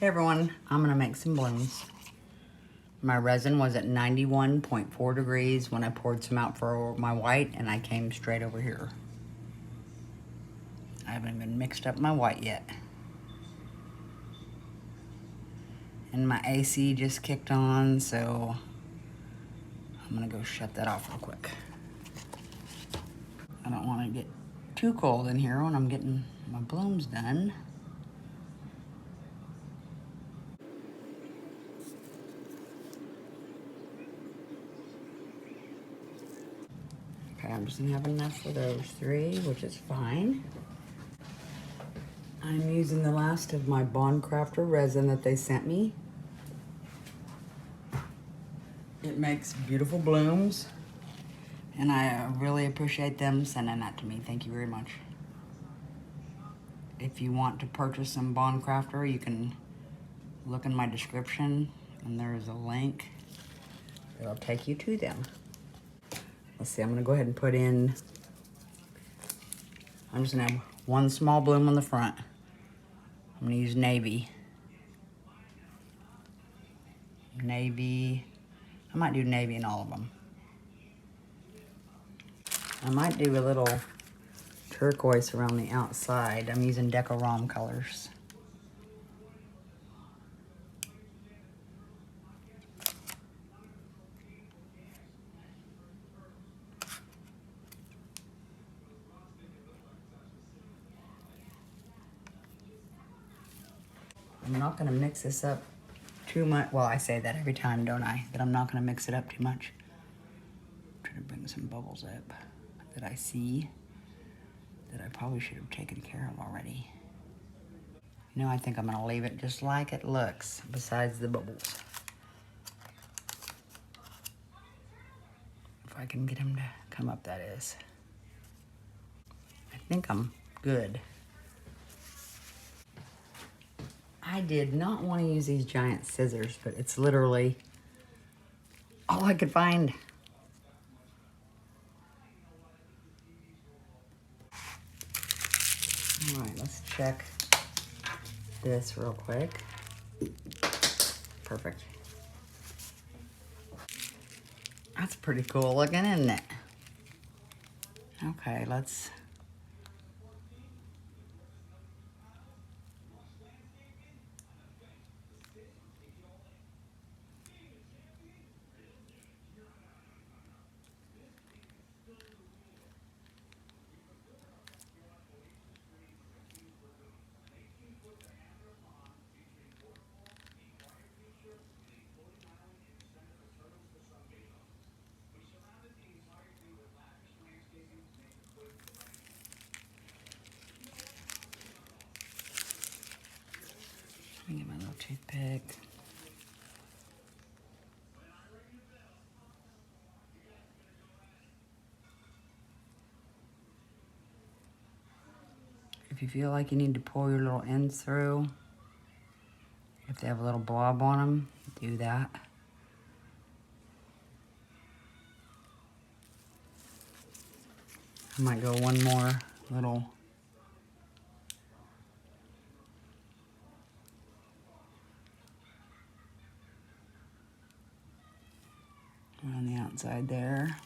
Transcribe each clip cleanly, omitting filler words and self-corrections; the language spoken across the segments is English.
Hey everyone, I'm gonna make some blooms. My resin was at 91.4 degrees when I poured some out for my white, and I came straight over here. I haven't even mixed up my white yet. And my AC just kicked on, so I'm gonna go shut that off real quick. I don't wanna get too cold in here when I'm getting my blooms done. Okay, I'm just gonna have enough for those 3, which is fine. I'm using the last of my bondcraftor resin that they sent me. It makes beautiful blooms, and I really appreciate them sending that to me. Thank you very much. If you want to purchase some bondcraftor, you can look in my description, and there's a link that'll take you to them. Let's see, I'm gonna go ahead and put in, I'm just gonna have 1 small bloom on the front. I'm gonna use navy. Navy, I might do navy in all of them. I might do a little turquoise around the outside. I'm using Decorum colors. I'm not gonna mix this up too much. Well, I say that every time, don't I? That I'm not gonna mix it up too much. I'm trying to bring some bubbles up that I see that I probably should have taken care of already. You know, I think I'm gonna leave it just like it looks, besides the bubbles. If I can get them to come up, that is. I think I'm good. I did not want to use these giant scissors, but it's literally all I could find. All right, let's check this real quick. Perfect. That's pretty cool looking, isn't it? Okay, let's... Let me get my little toothpick. If you feel like you need to pull your little ends through, if they have a little blob on them, do that. I might go one more little on the outside there.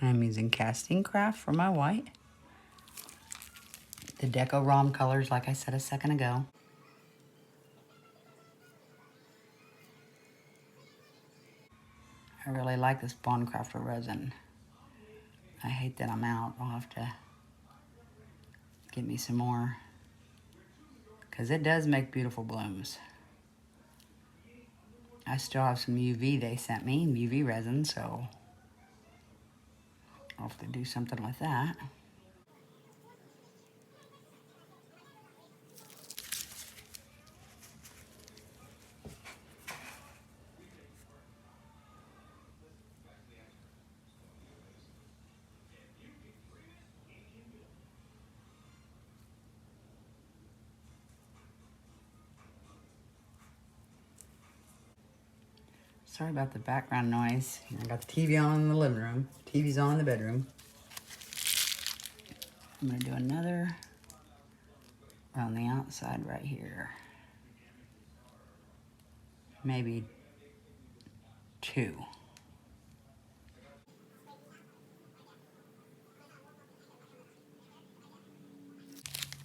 I'm using Casting Craft for my white. The Decorum colors, like I said a second ago. I really like this bondcraftor resin. I hate that I'm out. I'll have to get me some more, because it does make beautiful blooms. I still have some UV they sent me, UV resin, so I'll have to do something with that. Sorry about the background noise. I got the TV on in the living room. TV's on in the bedroom. I'm gonna do another around the outside right here. Maybe 2.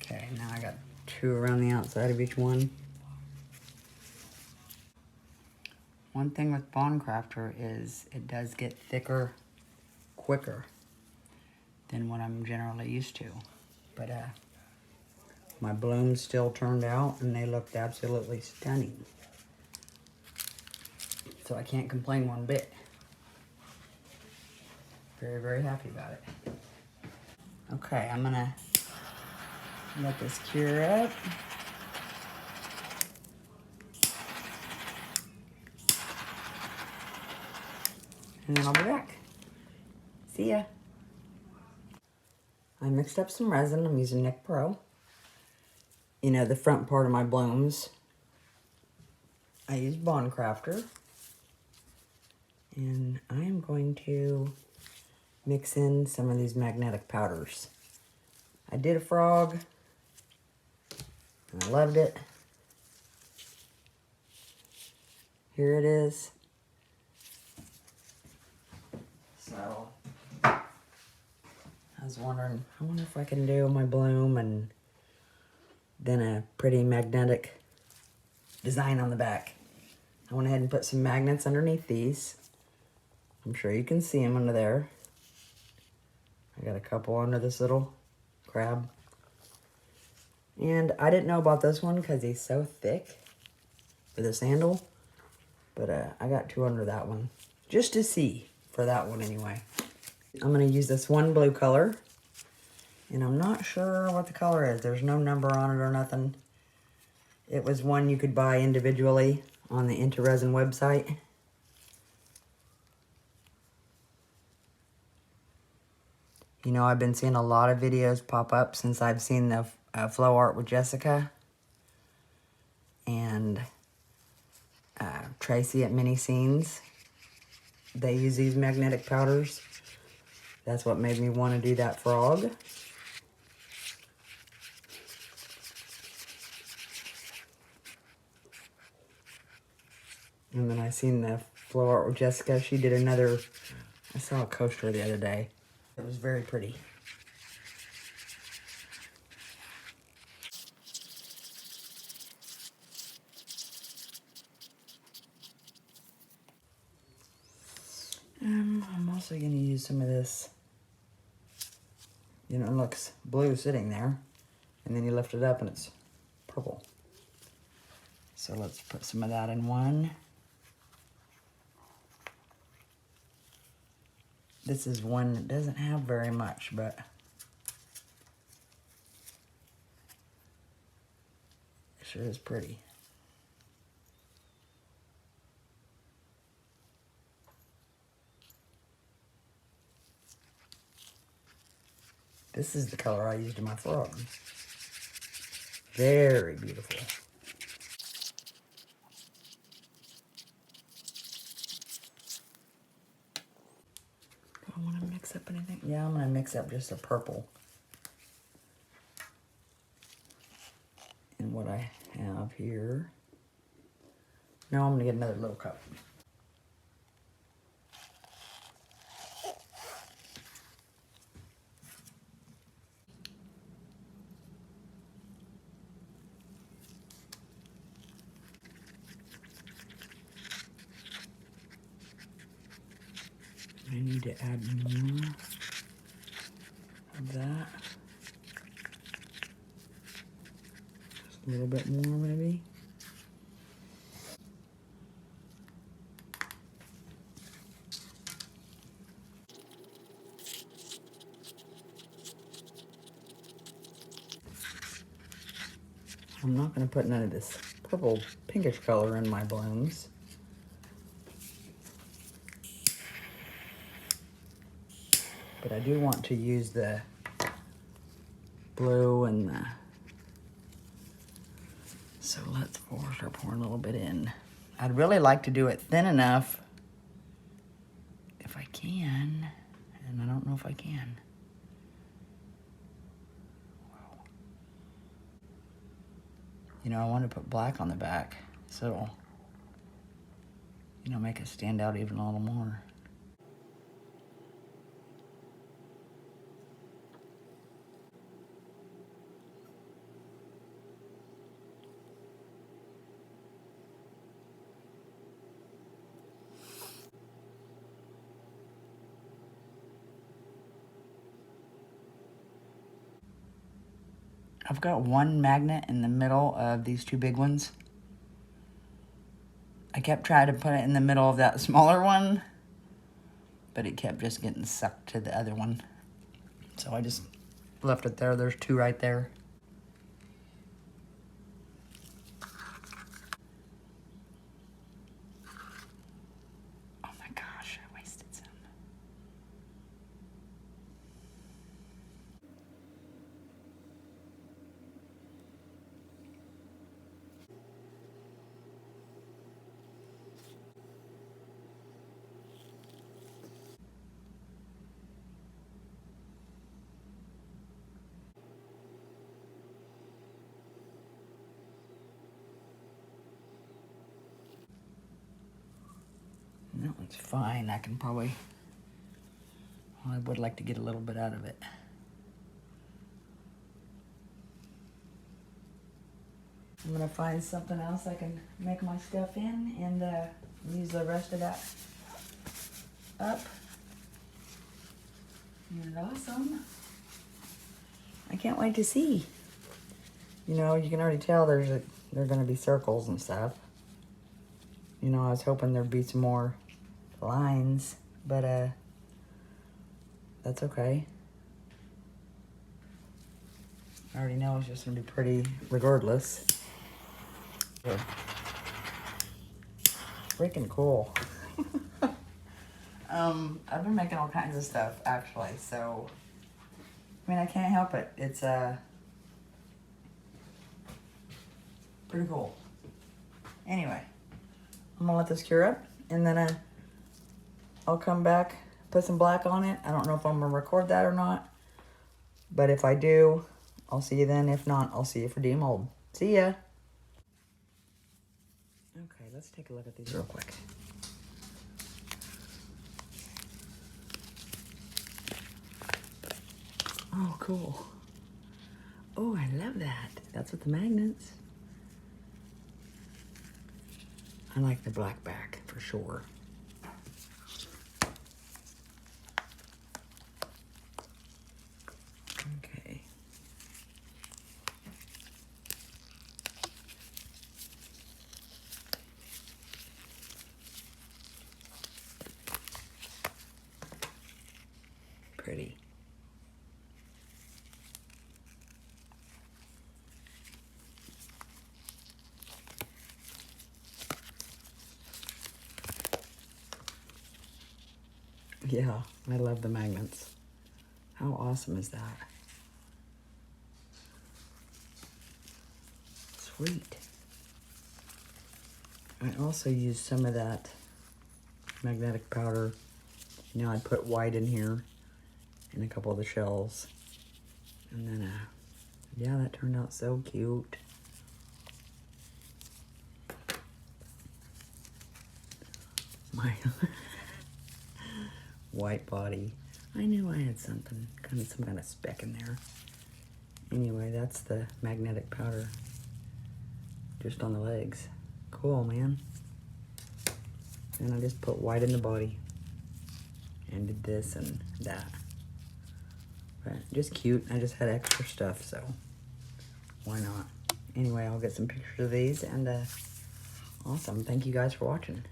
Okay, now I got 2 around the outside of each one. One thing with bondcraftor is it does get thicker quicker than what I'm generally used to. But my blooms still turned out and they looked absolutely stunning. So I can't complain one bit. Very, very happy about it. Okay, I'm gonna let this cure up. And then I'll be back. See ya. I mixed up some resin. I'm using Nick Pro. You know, the front part of my blooms, I use bondcraftor. And I am going to mix in some of these magnetic powders. I did a frog, and I loved it. Here it is. So, I was wondering, I wonder if I can do my bloom and then a pretty magnetic design on the back. I went ahead and put some magnets underneath these. I'm sure you can see them under there. I got a couple under this little crab. And I didn't know about this one because he's so thick for this handle. But I got 2 under that one. Just to see, for that one anyway. I'm going to use this one blue color. And I'm not sure what the color is. There's no number on it or nothing. It was one you could buy individually on the Intoresin website. You know, I've been seeing a lot of videos pop up since I've seen the Flow Art with Jessica. And Tracy at Mini Scenes. They use these magnetic powders. That's what made me want to do that frog. And then I seen the Flow Art with Jessica. She did another, I saw a coaster the other day. It was very pretty. I'm also going to use some of this. You know, it looks blue sitting there. And then you lift it up and it's purple. So let's put some of that in one. This is one that doesn't have very much, but it sure is pretty. This is the color I used in my frog. Very beautiful. Do I want to mix up anything? Yeah, I'm going to mix up just a purple. And what I have here. Now I'm going to get another little cup. I need to add more of that. Just a little bit more maybe. I'm not going to put none of this purple pinkish color in my blooms. But I do want to use the blue and the... So let's start pouring a little bit in. I'd really like to do it thin enough if I can, and I don't know if I can. Wow. You know, I want to put black on the back, so, you know, make it stand out even a little more. I've got one magnet in the middle of these two big ones. I kept trying to put it in the middle of that smaller one, but it kept just getting sucked to the other one. So I just left it there. There's two right there. Oh my gosh, I wasted some. That one's fine. I can probably, well, I would like to get a little bit out of it. I'm gonna find something else I can make my stuff in and use the rest of that up. And awesome. I can't wait to see. You know, you can already tell there are gonna be circles and stuff. You know, I was hoping there'd be some more lines, but that's okay. I already know it's just gonna be pretty regardless. Freaking cool. I've been making all kinds of stuff actually, so I mean I can't help it. It's pretty cool. Anyway, I'm gonna let this cure up and then I'll come back, put some black on it. I don't know if I'm gonna record that or not, but if I do, I'll see you then. If not, I'll see you for demold. See ya. Okay, let's take a look at these real quick. Oh, cool. Oh, I love that. That's with the magnets. I like the black back for sure. Okay. Pretty. Yeah, I love the magnets. How awesome is that? Sweet. I also used some of that magnetic powder. You know, I put white in here in a couple of the shells. And then, yeah, that turned out so cute. My white body. I knew I had something, some kind of speck in there. Anyway, that's the magnetic powder. Just on the legs. Cool, man. And I just put white in the body. And did this and that. But just cute. I just had extra stuff, so why not? Anyway, I'll get some pictures of these and awesome. Thank you guys for watching.